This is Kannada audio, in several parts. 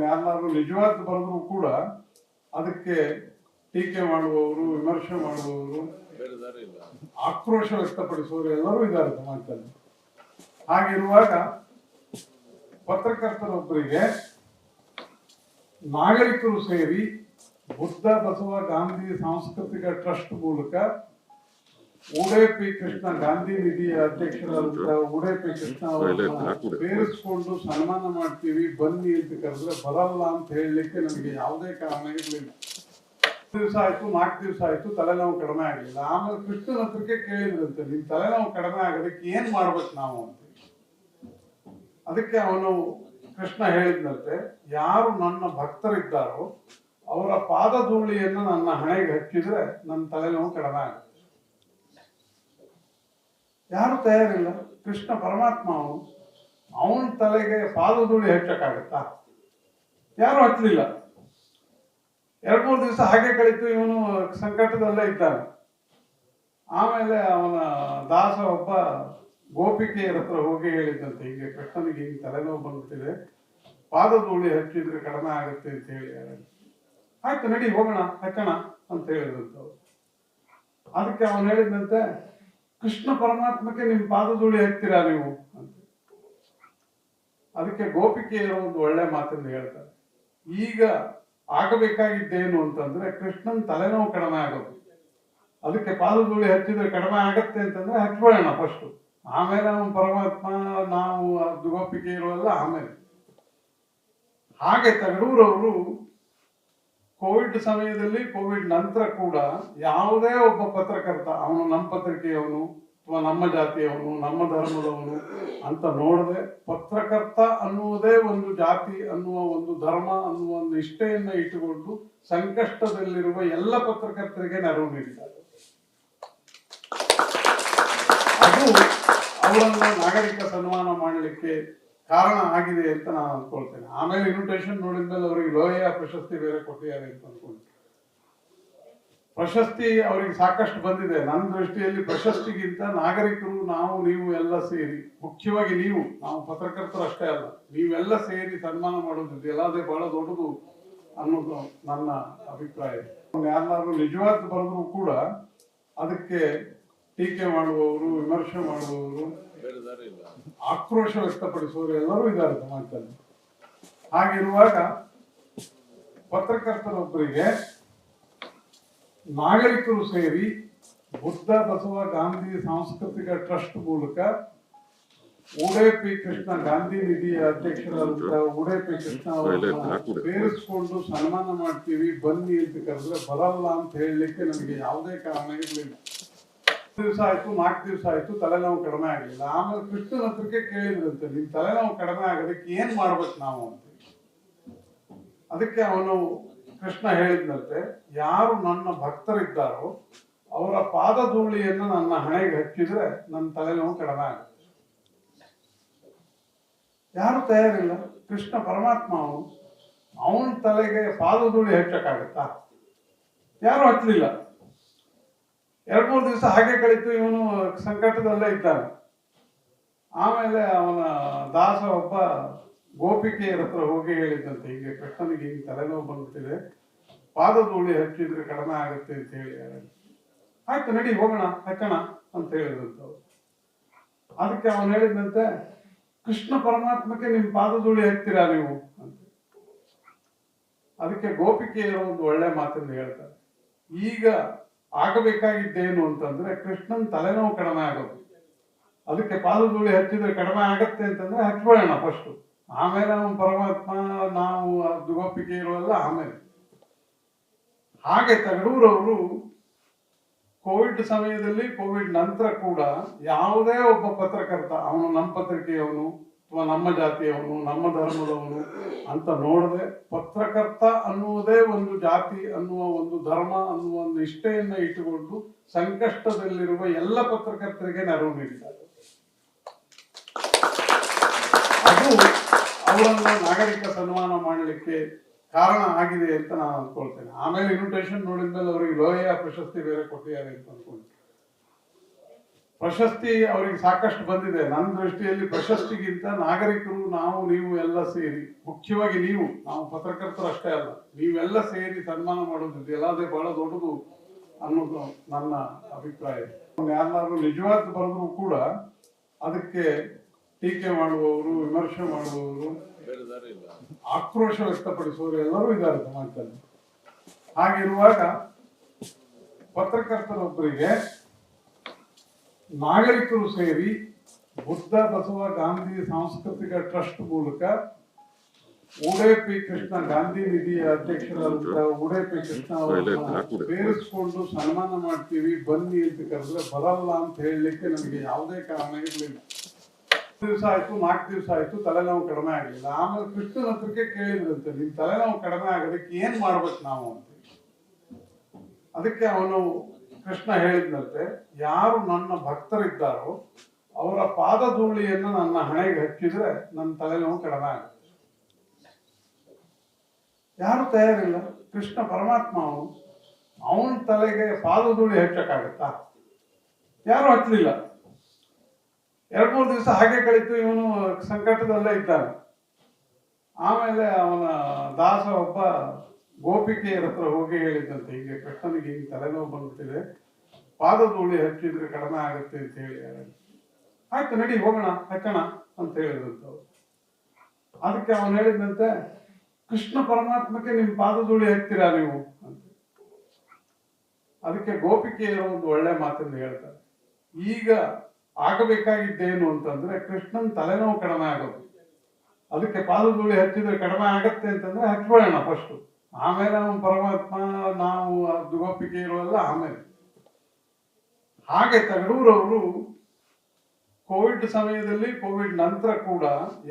ಯಾರು ನಿಜವಾದ ಬರೆದ್ರು ಕೂಡ ಅದಕ್ಕೆ ಟೀಕೆ ಮಾಡುವವರು, ವಿಮರ್ಶೆ ಮಾಡುವವರು, ಆಕ್ರೋಶ ವ್ಯಕ್ತಪಡಿಸುವವರು ಎಲ್ಲರೂ ಇದ್ದಾರೆ ಸಮಾಜದಲ್ಲಿ. ಹಾಗಿರುವಾಗ ಪತ್ರಕರ್ತರೊಬ್ಬರಿಗೆ ನಾಗರಿಕರು ಸೇರಿ ಬುದ್ಧ ಬಸವ ಗಾಂಧಿ ಸಾಂಸ್ಕೃತಿಕ ಟ್ರಸ್ಟ್ ಮೂಲಕ ಉಡೇಪಿ ಕೃಷ್ಣ ಗಾಂಧಿ ನಿಧಿಯ ಅಧ್ಯಕ್ಷರಾದಂತಹ ಉಡೇಪಿ ಕೃಷ್ಣ ಅವರನ್ನ ಸೇರಿಸಿಕೊಂಡು ಸನ್ಮಾನ ಮಾಡ್ತೀವಿ ಬನ್ನಿ ಅಂತ ಕರೆದ್ರೆ ಬರಲ್ಲ ಅಂತ ಹೇಳಲಿಕ್ಕೆ ನನಗೆ ಯಾವುದೇ ಕಾರಣ ಇರಲಿಲ್ಲ. ದಿವಸ ಆಯ್ತು, 4 ದಿವಸ ಆಯ್ತು, ತಲೆನೋವು ಕಡಿಮೆ ಆಗಲಿಲ್ಲ. ಆಮೇಲೆ ಕೃಷ್ಣನ ಹತ್ರಕ್ಕೆ ಕೇಳಿದ್ರಂತೆ, ನಿಮ್ ತಲೆನೋವು ಕಡಿಮೆ ಆಗೋದಕ್ಕೆ ಏನ್ ಮಾಡ್ಬೇಕು ನಾವು ಅಂತ. ಅದಕ್ಕೆ ಅವನು ಕೃಷ್ಣ ಹೇಳಿದ್ನಂತೆ, ಯಾರು ನನ್ನ ಭಕ್ತರಿದ್ದಾರೋ ಅವರ ಪಾದಧೂಳಿಯನ್ನು ನನ್ನ ಹಣೆಗೆ ಹಚ್ಚಿದ್ರೆ ನನ್ನ ತಲೆನೋವು ಕಡಿಮೆ ಆಗುತ್ತೆ. ಯಾರು ತಯಾರಿಲ್ಲ. ಕೃಷ್ಣ ಪರಮಾತ್ಮ, ಅವನ ತಲೆಗೆ ಪಾದಧೂಳಿ ಹಚ್ಚಕ್ಕಾಗತ್ತಾ? ಯಾರು ಹಚ್ಚಲಿಲ್ಲ. 2-3 ದಿವಸ ಹಾಗೆ ಕಳಿತು. ಇವನು ಸಂಕಟದಲ್ಲೇ ಇದ್ದಾನೆ. ಆಮೇಲೆ ಅವನ ದಾಸ ಒಬ್ಬ ಗೋಪಿಕೆಯರ ಹತ್ರ ಹೋಗಿ ಹೇಳಿದಂತೆ, ಹೀಗೆ ಕೃಷ್ಣನಿಗೆ ಹಿಂಗೆ ತಲೆನೋವು ಬಂದ್ಬಿಟ್ಟಿದೆ, ಪಾದಧೂಳಿ ಹಚ್ಚಿದ್ರೆ ಕಡಿಮೆ ಆಗುತ್ತೆ ಅಂತ ಹೇಳಿ. ಆಯ್ತು ನಡಿ ಹೋಗೋಣ, ಹಚ್ಚೋಣ ಅಂತ ಹೇಳಿದಂಥವ್ರು. ಅದಕ್ಕೆ ಅವನು ಹೇಳಿದಂತೆ, ಕೃಷ್ಣ ಪರಮಾತ್ಮಕ್ಕೆ ನಿಮ್ ಪಾದಧೂಳಿ ಹಚ್ತೀರಾ ನೀವು ಅಂತ. ಅದಕ್ಕೆ ಗೋಪಿಕೆಯರು ಒಂದು ಒಳ್ಳೆ ಮಾತನ್ನು ಹೇಳ್ತಾರೆ, ಈಗ ಆಗಬೇಕಾಗಿದ್ದೇನು ಅಂತಂದ್ರೆ ಕೃಷ್ಣನ್ ತಲೆನೋವು ಕಡಿಮೆ ಆಗೋದು. ಅದಕ್ಕೆ ಪಾದಧೂಳಿ ಹಚ್ಚಿದ್ರೆ ಕಡಿಮೆ ಆಗತ್ತೆ ಅಂತಂದ್ರೆ ಹಚ್ಕೊಳ್ಳೋಣ ಫಸ್ಟ್, ಆಮೇಲೆ ಅವನು ಪರಮಾತ್ಮ, ನಾವು ಗೋಪಿಕೆಯರು ಎಲ್ಲ ಆಮೇಲೆ. ಹಾಗೆ ತಗಡೂರವರು ಕೋವಿಡ್ ಸಮಯದಲ್ಲಿ, ಕೋವಿಡ್ ನಂತರ ಕೂಡ ಯಾವುದೇ ಒಬ್ಬ ಪತ್ರಕರ್ತ, ಅವನು ನಮ್ಮ ಪತ್ರಿಕೆಯವನು ಅಥವಾ ನಮ್ಮ ಜಾತಿಯವನು, ನಮ್ಮ ಧರ್ಮದವನು ಅಂತ ನೋಡದೆ, ಪತ್ರಕರ್ತ ಅನ್ನುವುದೇ ಒಂದು ಜಾತಿ ಅನ್ನುವ ಒಂದು ಧರ್ಮ ಅನ್ನುವ ಒಂದು ನಿಷ್ಠೆಯನ್ನ ಇಟ್ಟುಕೊಂಡು ಸಂಕಷ್ಟದಲ್ಲಿರುವ ಎಲ್ಲ ಪತ್ರಕರ್ತರಿಗೆ ನೆರವು ನೀಡಿದ್ದಾರೆ. ಅದು ಅವರನ್ನು ನಾಗರಿಕ ಸನ್ಮಾನ ಮಾಡಲಿಕ್ಕೆ ಕಾರಣ ಆಗಿದೆ ಅಂತ ನಾನು ಅನ್ಕೊಳ್ತೇನೆ. ಆಮೇಲೆ ಇನ್ವಿಟೇಷನ್ ನೋಡಿದ್ಮೇಲೆ ಅವರಿಗೆ ಲೋಹಿಯಾ ಪ್ರಶಸ್ತಿ ಬೇರೆ ಕೊಟ್ಟಿದ್ದಾರೆ ಅಂತ ಅನ್ಕೊಂಡೆ. ಪ್ರಶಸ್ತಿ ಅವರಿಗೆ ಸಾಕಷ್ಟು ಬಂದಿದೆ. ನನ್ನ ದೃಷ್ಟಿಯಲ್ಲಿ ಪ್ರಶಸ್ತಿಗಿಂತ ನಾಗರಿಕರು, ನಾವು ನೀವು ಎಲ್ಲ ಸೇರಿ, ಮುಖ್ಯವಾಗಿ ನೀವು, ನಾವು ಪತ್ರಕರ್ತರು ಅಷ್ಟೇ ಅಲ್ಲ, ನೀವೆಲ್ಲ ಸೇರಿ ಸನ್ಮಾನ ಮಾಡೋದು ಎಲ್ಲದೇ ಬಹಳ ದೊಡ್ಡದು ಅನ್ನೋದು ನನ್ನ ಅಭಿಪ್ರಾಯ. ಯಾರು ನಿಜವಾದ ಬರೆದ್ರು ಕೂಡ ಅದಕ್ಕೆ ಟೀಕೆ ಮಾಡುವವರು, ವಿಮರ್ಶೆ ಮಾಡುವವರು, ಆಕ್ರೋಶ ವ್ಯಕ್ತಪಡಿಸುವವರು ಎಲ್ಲರೂ ಇದ್ದಾರೆ ಸಮಾಜದಲ್ಲಿ. ಹಾಗಿರುವಾಗ ಪತ್ರಕರ್ತರೊಬ್ಬರಿಗೆ ನಾಗರಿಕರು ಸೇರಿ ಬುದ್ಧ ಬಸವ ಗಾಂಧಿ ಸಾಂಸ್ಕೃತಿಕ ಟ್ರಸ್ಟ್ ಮೂಲಕ ಉಡೇಪಿ ಕೃಷ್ಣ ಗಾಂಧಿ ನಿಧಿಯ ಅಧ್ಯಕ್ಷರಾದಂತಹ ಉಡೇಪಿ ಕೃಷ್ಣ ಅವರನ್ನ ಸೇರಿಸಿಕೊಂಡು ಸನ್ಮಾನ ಮಾಡ್ತೀವಿ ಬನ್ನಿ ಅಂತ ಕರೆದ್ರೆ ಬರಲ್ಲ ಅಂತ ಹೇಳಲಿಕ್ಕೆ ನನಗೆ ಯಾವುದೇ ಕಾರಣ ಇರಲಿಲ್ಲ. ದಿವಸ ಆಯ್ತು, 4 ದಿವಸ ಆಯ್ತು, ತಲೆನೋವು ಕಡಿಮೆ ಆಗಲಿಲ್ಲ. ಆಮೇಲೆ ಕೃಷ್ಣನ ಹತ್ರಕ್ಕೆ ಕೇಳಿದ್ರಂತೆ, ನಿಮ್ ತಲೆನೋವು ಕಡಿಮೆ ಆಗೋದಕ್ಕೆ ಏನ್ ಮಾಡ್ಬೇಕು ನಾವು ಅಂತ. ಅದಕ್ಕೆ ಅವನು ಕೃಷ್ಣ ಹೇಳಿದ್ನಂತೆ, ಯಾರು ನನ್ನ ಭಕ್ತರಿದ್ದಾರೋ ಅವರ ಪಾದಧೂಳಿಯನ್ನು ನನ್ನ ಹಣೆಗೆ ಹಚ್ಚಿದ್ರೆ ನನ್ನ ತಲೆನೋವು ಕಡಿಮೆ ಆಗುತ್ತೆ. ಯಾರು ತಯಾರಿಲ್ಲ. ಕೃಷ್ಣ ಪರಮಾತ್ಮ, ಅವನ ತಲೆಗೆ ಪಾದಧೂಳಿ ಹಚ್ಚಕ್ಕಾಗತ್ತಾ? ಯಾರು ಹಚ್ಚಲಿಲ್ಲ. 2-3 ದಿವಸ ಹಾಗೆ ಕಳಿತು. ಇವನು ಸಂಕಟದಲ್ಲೇ ಇದ್ದಾನೆ. ಆಮೇಲೆ ಅವನ ದಾಸ ಒಬ್ಬ ಗೋಪಿಕೆಯರ ಹತ್ರ ಹೋಗಿ ಹೇಳಿದಂತೆ, ಹೀಗೆ ಕೃಷ್ಣನಿಗೆ ಹಿಂಗೆ ತಲೆನೋವು ಬಂದ್ಬಿಟ್ಟಿದೆ, ಪಾದಧೂಳಿ ಹಚ್ಚಿದ್ರೆ ಕಡಿಮೆ ಆಗುತ್ತೆ ಅಂತ ಹೇಳಿ. ಆಯ್ತು ನಡಿ ಹೋಗೋಣ, ಹಚ್ಚೋಣ ಅಂತ ಹೇಳಿದಂಥವ್ರು. ಅದಕ್ಕೆ ಅವನು ಹೇಳಿದಂತೆ, ಕೃಷ್ಣ ಪರಮಾತ್ಮಕ್ಕೆ ನಿಮ್ ಪಾದಧೂಳಿ ಹಚ್ತೀರಾ ನೀವು ಅಂತ. ಅದಕ್ಕೆ ಗೋಪಿಕೆಯರು ಒಂದು ಒಳ್ಳೆ ಮಾತನ್ನು ಹೇಳ್ತಾರೆ, ಈಗ ಆಗಬೇಕಾಗಿದ್ದೇನು ಅಂತಂದ್ರೆ ಕೃಷ್ಣನ್ ತಲೆನೋವು ಕಡಿಮೆ ಆಗೋದು. ಅದಕ್ಕೆ ಪಾದಧೂಳಿ ಹಚ್ಚಿದ್ರೆ ಕಡಿಮೆ ಆಗತ್ತೆ ಅಂತಂದ್ರೆ ಹಚ್ಕೊಳ್ಳೋಣ ಫಸ್ಟ್, ಆಮೇಲೆ ಅವನು ಪರಮಾತ್ಮ, ನಾವು ಗೋಪಿಕೆಯರು ಎಲ್ಲ ಆಮೇಲೆ. ಹಾಗೆ ತಗಡೂರವರು ಕೋವಿಡ್ ಸಮಯದಲ್ಲಿ, ಕೋವಿಡ್ ನಂತರ ಕೂಡ ಯಾವುದೇ ಒಬ್ಬ ಪತ್ರಕರ್ತ, ಅವನು ನಮ್ಮ ಪತ್ರಿಕೆಯವನು ಅಥವಾ ನಮ್ಮ ಜಾತಿಯವನು, ನಮ್ಮ ಧರ್ಮದವನು ಅಂತ ನೋಡದೆ, ಪತ್ರಕರ್ತ ಅನ್ನುವುದೇ ಒಂದು ಜಾತಿ ಅನ್ನುವ ಒಂದು ಧರ್ಮ ಅನ್ನುವ ಒಂದು ನಿಷ್ಠೆಯನ್ನ ಇಟ್ಟುಕೊಂಡು ಸಂಕಷ್ಟದಲ್ಲಿರುವ ಎಲ್ಲ ಪತ್ರಕರ್ತರಿಗೆ ನೆರವು ನೀಡಿದ್ದಾರೆ. ಅದು ಅವರನ್ನು ನಾಗರಿಕ ಸನ್ಮಾನ ಮಾಡಲಿಕ್ಕೆ ಕಾರಣ ಆಗಿದೆ ಅಂತ ನಾನು ಅನ್ಕೊಳ್ತೇನೆ. ಆಮೇಲೆ ಇನ್ವಿಟೇಷನ್ ನೋಡಿದ್ಮೇಲೆ ಅವರಿಗೆ ಲೋಹಿಯಾ ಪ್ರಶಸ್ತಿ ಬೇರೆ ಕೊಟ್ಟಿದ್ದಾರೆ ಅಂತ ಅನ್ಕೊಂಡೆ. ಪ್ರಶಸ್ತಿ ಅವರಿಗೆ ಸಾಕಷ್ಟು ಬಂದಿದೆ. ನನ್ನ ದೃಷ್ಟಿಯಲ್ಲಿ ಪ್ರಶಸ್ತಿಗಿಂತ ನಾಗರಿಕರು, ನಾವು ನೀವು ಎಲ್ಲ ಸೇರಿ, ಮುಖ್ಯವಾಗಿ ನೀವು, ನಾವು ಪತ್ರಕರ್ತರು ಅಷ್ಟೇ ಅಲ್ಲ, ನೀವೆಲ್ಲ ಸೇರಿ ಸನ್ಮಾನ ಮಾಡೋದಿದೆ ಎಲ್ಲದೇ ಬಹಳ ದೊಡ್ಡದು ಅನ್ನೋದು ನನ್ನ ಅಭಿಪ್ರಾಯ. ಯಾರು ನಿಜವಾದ ಬರೆದ್ರು ಕೂಡ ಅದಕ್ಕೆ ಟೀಕೆ ಮಾಡುವವರು, ವಿಮರ್ಶೆ ಮಾಡುವವರು, ಆಕ್ರೋಶ ವ್ಯಕ್ತಪಡಿಸುವವರು ಎಲ್ಲರೂ ಇದ್ದಾರೆ ಸಮಾಜದಲ್ಲಿ. ಹಾಗಿರುವಾಗ ಪತ್ರಕರ್ತರೊಬ್ಬರಿಗೆ ನಾಗರಿಕರು ಸೇರಿ ಬುದ್ಧ ಬಸವ ಗಾಂಧಿ ಸಾಂಸ್ಕೃತಿಕ ಟ್ರಸ್ಟ್ ಮೂಲಕ ಉಡುಪಿ ಕೃಷ್ಣ ಗಾಂಧಿ ನಿಧಿಯ ಅಧ್ಯಕ್ಷರಾದಂತಹ ಉಡುಪಿ ಕೃಷ್ಣ ಅವರನ್ನ ಸೇರಿಸಿಕೊಂಡು ಸನ್ಮಾನ ಮಾಡ್ತೀವಿ ಬನ್ನಿ ಅಂತ ಕರೆದ್ರೆ ಬರಲ್ಲ ಅಂತ ಹೇಳಲಿಕ್ಕೆ ನನಗೆ ಯಾವುದೇ ಕಾರಣ ಇರಲಿಲ್ಲ. ದಿವಸ ಆಯ್ತು, 4 ದಿವಸ ಆಯ್ತು, ತಲೆನೋವು ಕಡಿಮೆ ಆಗಲಿಲ್ಲ. ಆಮೇಲೆ ಕೃಷ್ಣನ ಹತ್ರಕ್ಕೆ ಕೇಳಿದ್ರಂತೆ, ನಿಮ್ ತಲೆನೋವು ಕಡಿಮೆ ಆಗೋದಕ್ಕೆ ಏನ್ ಮಾಡ್ಬೇಕು ನಾವು ಅಂತ. ಅದಕ್ಕೆ ಅವನು ಕೃಷ್ಣ ಹೇಳಿದ್ನಂತೆ, ಯಾರು ನನ್ನ ಭಕ್ತರಿದ್ದಾರೋ ಅವರ ಪಾದಧೂಳಿಯನ್ನು ನನ್ನ ಹಣೆಗೆ ಹಚ್ಚಿದ್ರೆ ನನ್ನ ತಲೆನೋವು ಕಡಿಮೆ ಆಗುತ್ತೆ. ಯಾರು ತಯಾರಿಲ್ಲ. ಕೃಷ್ಣ ಪರಮಾತ್ಮ, ಅವನ ತಲೆಗೆ ಪಾದಧೂಳಿ ಹಚ್ಚಕ್ಕಾಗತ್ತಾ? ಯಾರು ಹಚ್ಚಲಿಲ್ಲ. 2-3 ದಿವಸ ಹಾಗೆ ಕಳೀತು. ಇವನು ಸಂಕಟದಲ್ಲೇ ಇದ್ದಾನೆ. ಆಮೇಲೆ ಅವನ ದಾಸ ಒಬ್ಬ ಗೋಪಿಕೆಯರ ಹತ್ರ ಹೋಗಿ ಹೇಳಿದಂತೆ, ಹೀಗೆ ಕೃಷ್ಣನಿಗೆ ಹಿಂಗೆ ತಲೆನೋವು ಬಂದ್ಬಿಟ್ಟಿದೆ, ಪಾದಧೂಳಿ ಹಚ್ಚಿದ್ರೆ ಕಡಿಮೆ ಆಗುತ್ತೆ ಅಂತ ಹೇಳಿ. ಆಯ್ತು ನಡಿ ಹೋಗೋಣ, ಹಚ್ಚೋಣ ಅಂತ ಹೇಳಿದಂಥವ್ರು. ಅದಕ್ಕೆ ಅವನು ಹೇಳಿದಂತೆ, ಕೃಷ್ಣ ಪರಮಾತ್ಮಕ್ಕೆ ನಿಮ್ ಪಾದಧೂಳಿ ಹಚ್ತೀರಾ ನೀವು ಅಂತ. ಅದಕ್ಕೆ ಗೋಪಿಕೆಯರು ಒಂದು ಒಳ್ಳೆ ಮಾತನ್ನು ಹೇಳ್ತಾರೆ, ಈಗ ಆಗಬೇಕಾಗಿದ್ದೇನು ಅಂತಂದ್ರೆ ಕೃಷ್ಣನ್ ತಲೆನೋವು ಕಡಿಮೆ ಆಗೋದು. ಅದಕ್ಕೆ ಪಾದಧೂಳಿ ಹಚ್ಚಿದ್ರೆ ಕಡಿಮೆ ಆಗತ್ತೆ ಅಂತಂದ್ರೆ ಹಚ್ಬೇಡೋಣ ಫಸ್ಟ್, ಆಮೇಲೆ ಅವನು ಪರಮಾತ್ಮ, ನಾವು ಗೋಪಿಕೆ ಇರುವಲ್ಲ ಆಮೇಲೆ. ಹಾಗೆ ತಗಡೂರವರು ಕೋವಿಡ್ ಸಮಯದಲ್ಲಿ, ಕೋವಿಡ್ ನಂತರ ಕೂಡ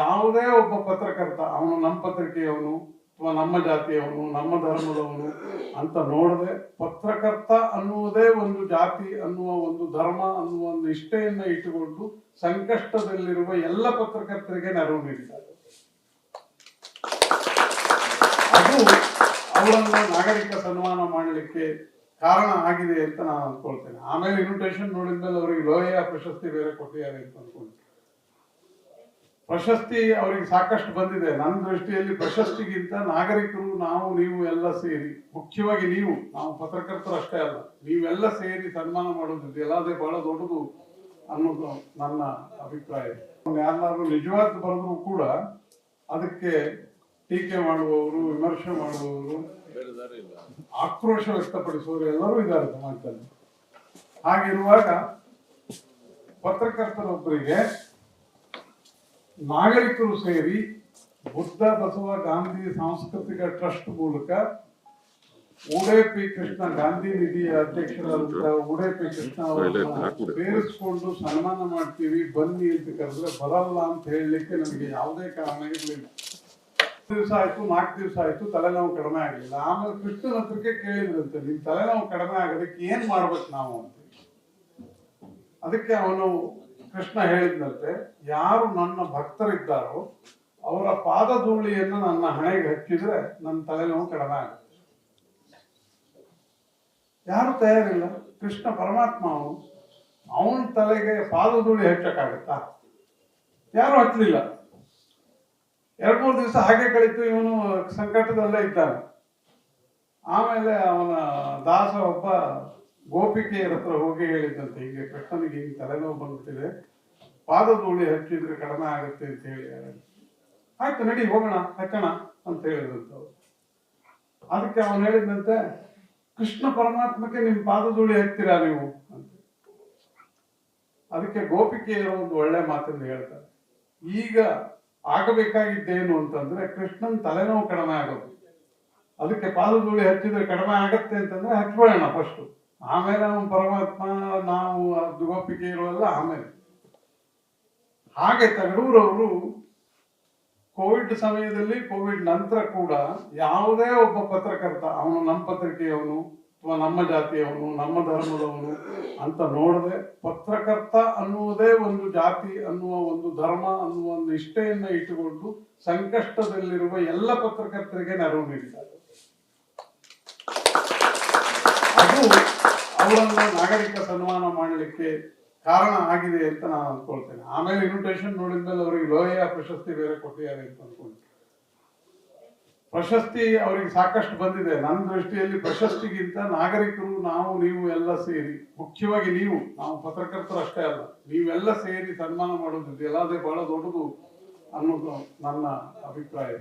ಯಾವುದೇ ಒಬ್ಬ ಪತ್ರಕರ್ತ, ಅವನು ನಮ್ಮ ಪತ್ರಿಕೆಯವನು ಅಥವಾ ನಮ್ಮ ಜಾತಿಯವನು, ನಮ್ಮ ಧರ್ಮದವನು ಅಂತ ನೋಡದೆ, ಪತ್ರಕರ್ತ ಅನ್ನುವುದೇ ಒಂದು ಜಾತಿ ಅನ್ನುವ ಒಂದು ಧರ್ಮ ಅನ್ನುವ ಒಂದು ನಿಷ್ಠೆಯನ್ನ ಇಟ್ಟುಕೊಂಡು ಸಂಕಷ್ಟದಲ್ಲಿರುವ ಎಲ್ಲ ಪತ್ರಕರ್ತರಿಗೆ ನೆರವು ನೀಡಿದ್ದಾರೆ. ಅದು ಅವರನ್ನು ನಾಗರಿಕ ಸನ್ಮಾನ ಮಾಡಲಿಕ್ಕೆ ಕಾರಣ ಆಗಿದೆ ಅಂತ ನಾನು ಅನ್ಕೊಳ್ತೇನೆ. ಆಮೇಲೆ ಇನ್ವಿಟೇಷನ್ ನೋಡಿದ್ಮೇಲೆ ಅವರಿಗೆ ಲೋಹಿಯಾ ಪ್ರಶಸ್ತಿ ಬೇರೆ ಕೊಟ್ಟಿದ್ದಾರೆ ಅಂತ ಅನ್ಕೊಂಡೆ. ಪ್ರಶಸ್ತಿ ಅವರಿಗೆ ಸಾಕಷ್ಟು ಬಂದಿದೆ. ನನ್ನ ದೃಷ್ಟಿಯಲ್ಲಿ ಪ್ರಶಸ್ತಿಗಿಂತ ನಾಗರಿಕರು, ನಾವು ನೀವು ಎಲ್ಲ ಸೇರಿ, ಮುಖ್ಯವಾಗಿ ನೀವು, ನಾವು ಪತ್ರಕರ್ತರು ಅಷ್ಟೇ ಅಲ್ಲ, ನೀವೆಲ್ಲ ಸೇರಿ ಸನ್ಮಾನ ಮಾಡೋದಿದೆ ಎಲ್ಲದೇ ಬಹಳ ದೊಡ್ಡದು ಅನ್ನೋದು ನನ್ನ ಅಭಿಪ್ರಾಯ. ಯಾರು ನಿಜವಾದ ಬರೆದ್ರು ಕೂಡ ಅದಕ್ಕೆ ಟೀಕೆ ಮಾಡುವವರು, ವಿಮರ್ಶೆ ಮಾಡುವವರು, ಆಕ್ರೋಶ ವ್ಯಕ್ತಪಡಿಸುವವರು ಎಲ್ಲರೂ ಇದ್ದಾರೆ ಸಮಾಜದಲ್ಲಿ. ಹಾಗಿರುವಾಗ ಪತ್ರಕರ್ತರೊಬ್ಬರಿಗೆ ನಾಗರಿಕರು ಸೇರಿ ಬುದ್ಧ ಬಸವ ಗಾಂಧಿ ಸಾಂಸ್ಕೃತಿಕ ಟ್ರಸ್ಟ್ ಮೂಲಕ ಉಡುಪಿ ಕೃಷ್ಣ ಗಾಂಧಿ ನಿಧಿಯ ಅಧ್ಯಕ್ಷರಾದಂತಹ ಉಡುಪಿ ಕೃಷ್ಣ ಅವರನ್ನ ಸೇರಿಸಿಕೊಂಡು ಸನ್ಮಾನ ಮಾಡ್ತೀವಿ ಬನ್ನಿ ಅಂತ ಕರೆದ್ರೆ ಬರಲ್ಲ ಅಂತ ಹೇಳಲಿಕ್ಕೆ ನನಗೆ ಯಾವುದೇ ಕಾರಣ ಇರಲಿಲ್ಲ. ದಿವಸ ಆಯ್ತು, 4 ದಿವಸ ಆಯ್ತು, ತಲೆನೋವು ಕಡಿಮೆ ಆಗಲಿಲ್ಲ. ಆಮೇಲೆ ಕೃಷ್ಣನ ಹತ್ರಕ್ಕೆ ಕೇಳಿದ್ರಂತೆ, ನಿಮ್ ತಲೆನೋವು ಕಡಿಮೆ ಆಗೋದಕ್ಕೆ ಏನ್ ಮಾಡ್ಬೇಕು ನಾವು ಅಂತ. ಅದಕ್ಕೆ ಅವನು ಕೃಷ್ಣ ಹೇಳಿದ್ನಂತೆ, ಯಾರು ನನ್ನ ಭಕ್ತರಿದ್ದಾರೋ ಅವರ ಪಾದಧೂಳಿಯನ್ನು ನನ್ನ ಹಣೆಗೆ ಹಚ್ಚಿದ್ರೆ ನನ್ನ ತಲೆನೋವು ಕಡಿಮೆ ಆಗುತ್ತೆ. ಯಾರು ತಯಾರಿಲ್ಲ. ಕೃಷ್ಣ ಪರಮಾತ್ಮ, ಅವನ ತಲೆಗೆ ಪಾದಧೂಳಿ ಹಚ್ಚಕ್ಕಾಗತ್ತಾ? ಯಾರು ಹಚ್ಚಲಿಲ್ಲ. 2-3 ದಿವಸ ಹಾಗೆ ಕಳೀತು. ಇವನು ಸಂಕಟದಲ್ಲೇ ಇದ್ದಾನೆ. ಆಮೇಲೆ ಅವನ ದಾಸ ಒಬ್ಬ ಗೋಪಿಕೆಯರ ಹತ್ರ ಹೋಗಿ ಹೇಳಿದಂತೆ, ಹೀಗೆ ಕೃಷ್ಣನಿಗೆ ಹಿಂಗೆ ತಲೆನೋವು ಬಂದ್ಬಿಟ್ಟಿದೆ, ಪಾದಧೂಳಿ ಹಚ್ಚಿದ್ರೆ ಕಡಿಮೆ ಆಗುತ್ತೆ ಅಂತ ಹೇಳಿ. ಆಯ್ತು ನಡಿ ಹೋಗೋಣ, ಹಚ್ಚೋಣ ಅಂತ ಹೇಳಿದಂಥವ್ರು. ಅದಕ್ಕೆ ಅವನು ಹೇಳಿದಂತೆ, ಕೃಷ್ಣ ಪರಮಾತ್ಮಕ್ಕೆ ನಿಮ್ ಪಾದಧೂಳಿ ಹಚ್ತೀರಾ ನೀವು ಅಂತ. ಅದಕ್ಕೆ ಗೋಪಿಕೆಯರು ಒಂದು ಒಳ್ಳೆ ಮಾತನ್ನು ಹೇಳ್ತಾರೆ, ಈಗ ಆಗಬೇಕಾಗಿದ್ದೇನು ಅಂತಂದ್ರೆ ಕೃಷ್ಣನ್ ತಲೆನೋವು ಕಡಿಮೆ ಆಗೋದು. ಅದಕ್ಕೆ ಪಾದಧೂಳಿ ಹಚ್ಚಿದ್ರೆ ಕಡಿಮೆ ಆಗತ್ತೆ ಅಂತಂದ್ರೆ ಹಚ್ಬೇಡೋಣ ಫಸ್ಟ್, ಆಮೇಲೆ ಅವನು ಪರಮಾತ್ಮ, ನಾವು ಗೋಪಿಕೆ ಇರುವಲ್ಲ ಆಮೇಲೆ. ಹಾಗೆ ತಗಡೂರವರು ಕೋವಿಡ್ ಸಮಯದಲ್ಲಿ, ಕೋವಿಡ್ ನಂತರ ಕೂಡ ಯಾವುದೇ ಒಬ್ಬ ಪತ್ರಕರ್ತ, ಅವನು ನಮ್ಮ ಪತ್ರಿಕೆಯವನು ಅಥವಾ ನಮ್ಮ ಜಾತಿಯವನು, ನಮ್ಮ ಧರ್ಮದವನು ಅಂತ ನೋಡದೆ, ಪತ್ರಕರ್ತ ಅನ್ನುವುದೇ ಒಂದು ಜಾತಿ ಅನ್ನುವ ಒಂದು ಧರ್ಮ ಅನ್ನುವ ಒಂದು ನಿಷ್ಠೆಯನ್ನ ಇಟ್ಟುಕೊಂಡು ಸಂಕಷ್ಟದಲ್ಲಿರುವ ಎಲ್ಲ ಪತ್ರಕರ್ತರಿಗೆ ನೆರವು ನೀಡಿದ್ದಾರೆ. ಅದು ಅವರನ್ನು ನಾಗರಿಕ ಸನ್ಮಾನ ಮಾಡಲಿಕ್ಕೆ ಕಾರಣ ಆಗಿದೆ ಅಂತ ನಾನು ಅನ್ಕೊಳ್ತೇನೆ. ಆಮೇಲೆ ಇನ್ವಿಟೇಷನ್ ನೋಡಿದ್ಮೇಲೆ ಅವರಿಗೆ ಲೋಹಿಯಾ ಪ್ರಶಸ್ತಿ ಬೇರೆ ಕೊಟ್ಟಿದ್ದಾರೆ ಅಂತ ಅನ್ಕೊಂಡೆ. ಪ್ರಶಸ್ತಿ ಅವರಿಗೆ ಸಾಕಷ್ಟು ಬಂದಿದೆ. ನನ್ನ ದೃಷ್ಟಿಯಲ್ಲಿ ಪ್ರಶಸ್ತಿಗಿಂತ ನಾಗರಿಕರು, ನಾವು ನೀವು ಎಲ್ಲ ಸೇರಿ, ಮುಖ್ಯವಾಗಿ ನಾವು ಪತ್ರಕರ್ತರು ಅಷ್ಟೇ ಅಲ್ಲ, ನೀವೆಲ್ಲ ಸೇರಿ ಸನ್ಮಾನ ಮಾಡೋದಿದೆಯಲ್ಲ, ಅದೇ ಬಹಳ ದೊಡ್ಡದು ಅನ್ನೋದು ನನ್ನ ಅಭಿಪ್ರಾಯ.